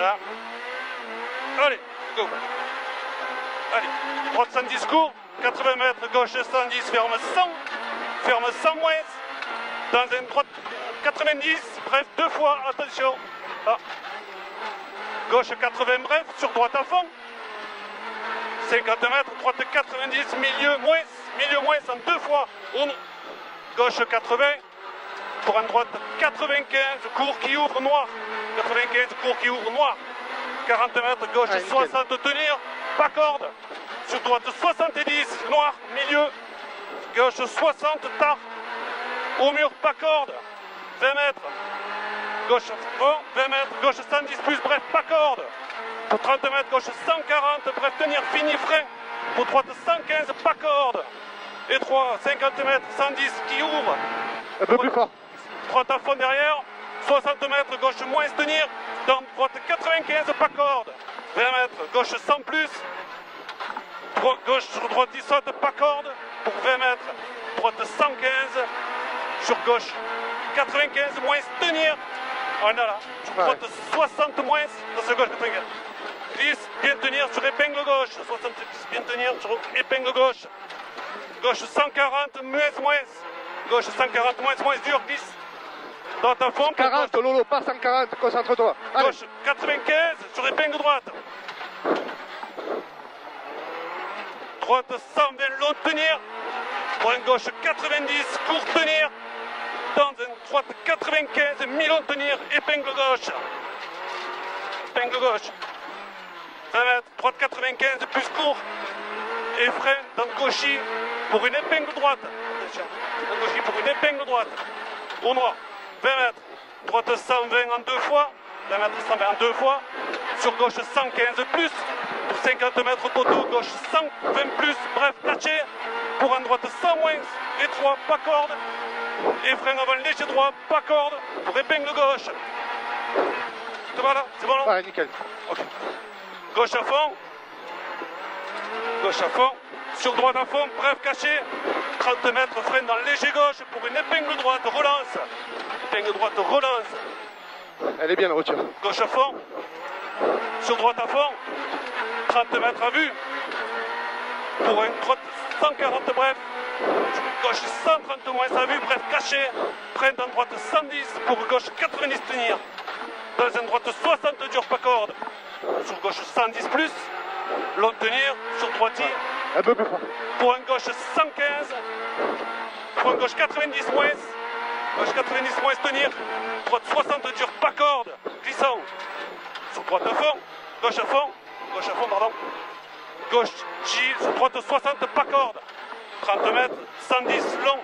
Voilà. Allez, go. Allez, droite 110 court, 80 mètres, gauche 110, ferme 100 moins. Dans une droite 90, bref, 2 fois, attention. Ah. Gauche 80, bref, sur droite à fond. 50 mètres, droite 90, milieu moins en 2 fois. Gauche 80, pour une droite 95, court qui ouvre noir. 95, court qui ouvre noir. 40 mètres, gauche 60, tenir, pas corde. Sur droite 70, noir, milieu. Gauche 60, tard. Au mur, pas corde. 20 mètres. Gauche 20 mètres, gauche 110 plus, bref, pas corde. Pour 30 mètres, gauche 140, bref, tenir, fini, frein. Pour droite 115, pas corde. Et 3, 50 mètres, 110 qui ouvre. Un peu plus fort. Droite à fond derrière, 60 mètres, gauche moins tenir. Dans droite 95, pas corde. 20 mètres, gauche 100 plus. Gauche sur droite 10 saute, pas corde. Pour 20 mètres, droite 115. Sur gauche 95, moins tenir. On a là. Sur droite 60 moins. Dans ce gauche 95. 10, bien tenir sur épingle gauche. 70, bien tenir sur épingle gauche. Gauche 140, moins. Gauche 140, moins dur, 10. Dans ta fond. 40, Lolo, pas 140, concentre-toi. Gauche 95, sur épingle droite. Droite 120, long tenir. Point gauche 90, court tenir. Dans une droite 95, mi-long tenir, épingle gauche. Épingle gauche. 20 mètres, droite 95, plus court. Et frein dans gauchis pour une épingle droite. Attention, dans gauchis pour une épingle droite. Au noir, 20 mètres, droite 120 en 2 fois. 20 mètres 120 en 2 fois. Sur gauche 115 plus. Pour 50 mètres poteau, gauche 120 plus. Bref, caché. Pour un droite 100 moins. Et 3, pas corde. Et frein avant léger droit, pas corde. Pour épingle gauche. Ça va là? C'est bon là? Ouais, nickel. Ok. Gauche à fond. Gauche à fond. Sur droite à fond, bref, caché. 30 mètres, frein dans léger gauche pour une épingle droite, relance. Épingle droite, relance. Elle est bien la voiture. Gauche à fond. Sur droite à fond. 30 mètres à vue. Pour une droite 140, bref. Gauche 130 moins à vue, bref, caché. Frein dans droite 110 pour gauche 90 tenir. Dans une droite 60 dur, pas corde. Sur gauche 110 plus. Long tenir, sur droitier. Un peu plus fort. Pour un gauche 115. Pour un gauche 90 moins. Gauche 90 moins tenir. Droite 60 dur, pas corde. Glissant. Sur droite à fond. Gauche à fond. Gauche à fond, pardon. Gauche J, sur droite 60, pas corde. 30 mètres, 110 long.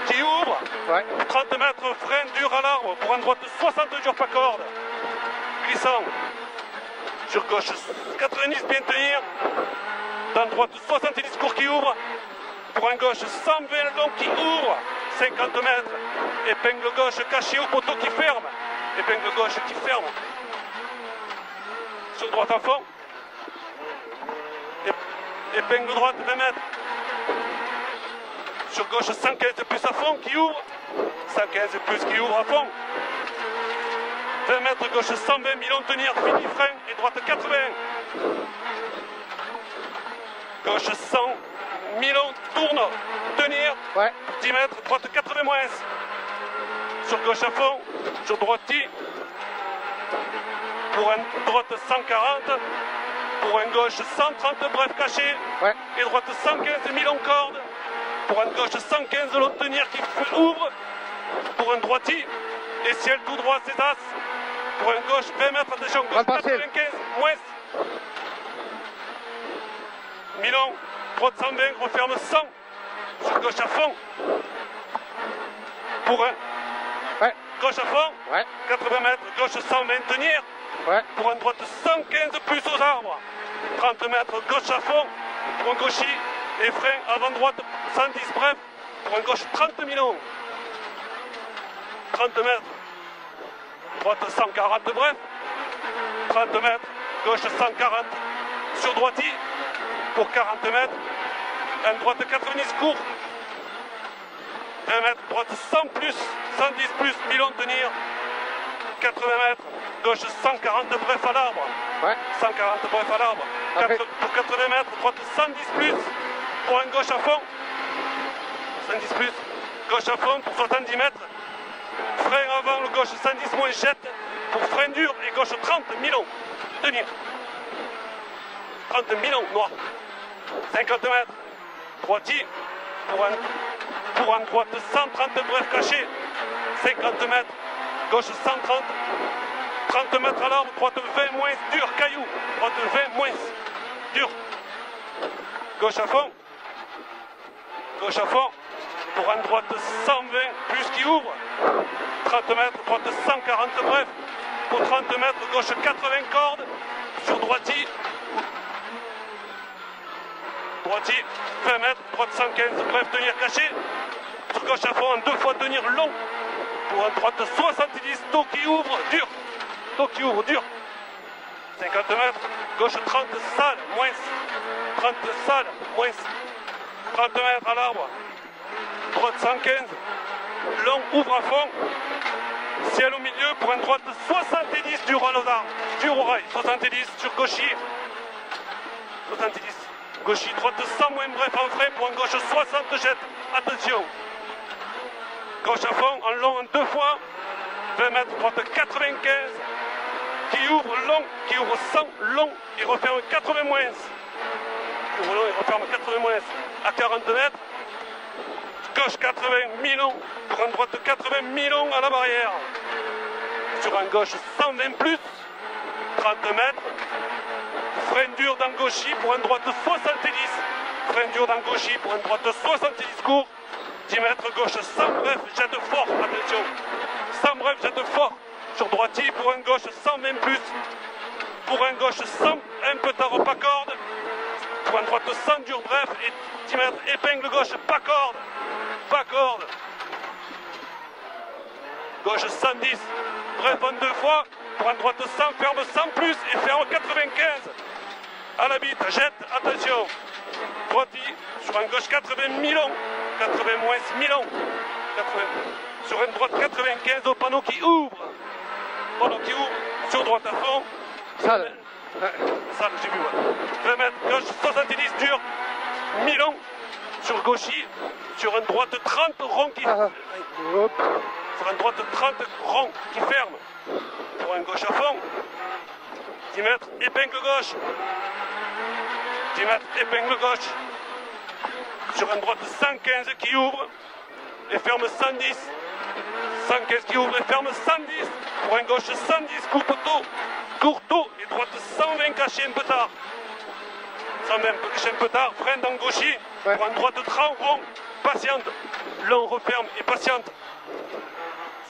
Qui ouvre. Ouais. 30 mètres, frein dur à l'arbre. Pour un droite 60 dur, pas corde. Glissant. Sur gauche 90, bien tenir. Dans droite 70 court qui ouvre. Pour un gauche 120 long qui ouvre. 50 mètres. Épingle gauche cachée au poteau qui ferme. Épingle gauche qui ferme. Sur droite à fond. Épingle droite 20 mètres. Sur gauche 115 plus à fond qui ouvre. 115 plus qui ouvre à fond. 20 mètres gauche 120, mi-long tenir, fini frein et droite 80. Gauche 100, mi-long, tourne, tenir. Ouais. 10 mètres, droite 80 moins. Sur gauche à fond, sur droite 10. Pour un droite 140. Pour un gauche 130, bref caché. Ouais. Et droite 115, mi-long corde. Pour un gauche 115, long tenir qui ouvre. Pour un droitier. Et ciel tout droit, c'est as. Pour un gauche 20 mètres, attention, gauche 95, moins. Mi-long, droite 120, referme 100. Sur gauche à fond. Pour un. Ouais. Gauche à fond. Ouais. 80 mètres, gauche 120, tenir. Ouais. Pour un droite 115 plus aux arbres. 30 mètres, gauche à fond. Pour un gaucher et frein avant droite 110, bref. Pour un gauche 30 mi-long. 30 mètres. Droite 140, bref. 30 mètres. Gauche 140. Sur droitier. Pour 40 mètres. Un droite 90 court. 20 mètres. Droite 100 plus. 110 plus. Mi-long tenir. 80 mètres. gauche 140 bref à l'arbre. Ouais. 140 bref à l'arbre. Après. Pour 80 mètres, droite 110 plus. Pour un gauche à fond. 110 plus. Gauche à fond pour 70 mètres. Frein avant, le gauche 110 moins jette. Pour frein dur et gauche 30, Milon. Tenir. 30 Milon, noir. 50 mètres. Droitier. Pour un droite 130 bref caché. 50 mètres. Gauche 130. 30 mètres à l'arbre. Droite 20 moins dur, caillou. Droite 20 moins dur. Gauche à fond. Gauche à fond. Pour un droite 120 plus qui ouvre. 30 mètres, droite 140 bref. Pour 30 mètres, gauche 80 cordes. Sur droitier. Droitier, 20 mètres, droite 115 bref, tenir caché. Sur gauche à fond, en 2 fois tenir long. Pour un droite 70, dos qui ouvre, dur. Dos qui ouvre, dur. 50 mètres, gauche 30, sale, moins. 30 sale, moins. 30 mètres à l'arbre. Droite 115, long, ouvre à fond. Ciel au milieu pour un droite 70 dur à l'osard. Dur au rail, 70 sur gauchier. 70. Gauchier, droite 100 moins bref en frais pour un gauche 60 jette. Attention. Gauche à fond, en long en 2 fois. 20 mètres, droite 95. Qui ouvre long, qui ouvre 100 long. Il referme 80 moins. Il ouvre long, il referme 80 moins. À 40 mètres. Gauche 80, Milon. Pour un droite 80, Milon à la barrière. Sur un gauche 120 plus. 30 mètres. Frein dur dans gauchis pour un droite 70. Frein dur dans gauchis pour un droite 70 court. 10 mètres gauche 100 bref, jette fort, attention. 100 bref, jette fort. Sur droitier pour un gauche 120 plus. Pour un gauche 100, un peu tard pas corde. Pour un droite 100 dur bref et 10 mètres épingle gauche, pas corde. Pas corde. Gauche 110. Bref en 2 fois. Pour un droite 100, ferme 100 plus et ferme 95. À la bite, jette, attention. Droitier, sur un gauche 80 Milon. 80 moins Milon. 80. Sur une droite 95 au panneau qui ouvre. Panneau qui ouvre. Sur droite à fond. Sale. Sale, j'ai vu, ouais. 20 mètres, gauche 70 dur. Milon. Sur gauchier. Sur une droite 30 rond qui ferme. Hop. Sur une droite 30 rond qui ferme. Pour un gauche à fond. 10 mètres, épingle gauche. 10 mètres, épingle gauche. Sur une droite 115 qui ouvre. Et ferme 110. 115 qui ouvre et ferme 110. Pour un gauche 110, courteau. Et droite 120 caché un peu tard. 120 caché un peu tard, freine dans gauchier. Ouais. Pour un droite 30 rond. Patiente. Long referme et patiente.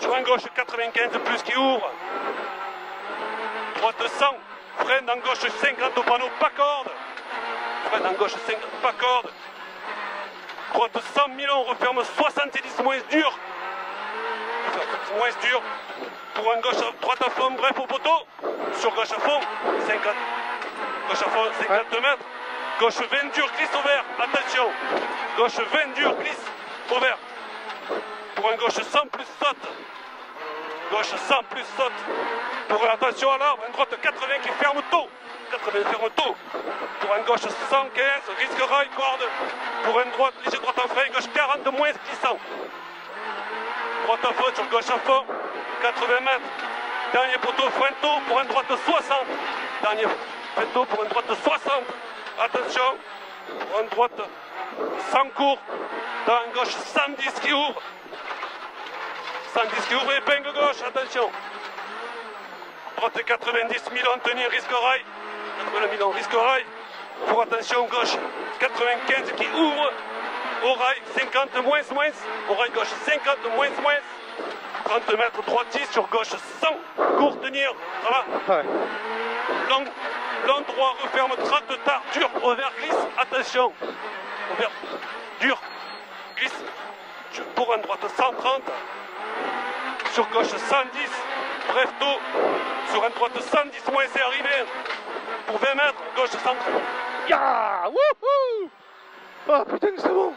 Sur un gauche 95 plus qui ouvre. Droite 100. Freine en gauche 50 au panneau, pas corde. Freine en gauche 50, pas corde. Droite 100 Milon, referme 70 moins dur. Moins dur. Pour un gauche, droite à fond, bref au poteau. Sur gauche à fond, 50. Gauche à fond, 50 mètres. Gauche 20 dur, glisse au vert. Attention. Gauche 20 dur, glisse au vert. Pour un gauche 100 plus saute. Gauche 100 plus saute. Pour attention à l'arbre, un droite 80 qui ferme tôt. 80 ferme tôt. Pour un gauche 115, risque rail, corde. Pour un droite, léger droite en frein, gauche 40 moins glissant. Droite à fond sur gauche à fond. 80 mètres. Dernier poteau, frein tôt pour un droite 60. Dernier frein tôt pour un droite 60. Attention. Pour un droite 100 court. Dans un gauche 110 qui ouvre. 110 qui ouvre, épingle gauche, attention. Droite 90, Milon, tenir, risque rail. 80 Milon, risque rail. Pour attention, gauche 95 qui ouvre. Au rail, 50 moins. Au rail gauche, 50 moins. 30 mètres, droitier sur gauche, 100. Court, tenir, ça va. Ouais. Long droit, referme 30 tard, dur, au vert, glisse, attention. Au vert, dur, glisse. Pour un droite 130. Sur gauche 110, bref tôt. Sur un droite 110 moins, c'est arrivé. Pour 20 mètres, gauche 130. Ya! Wouhou! Oh putain, c'est bon!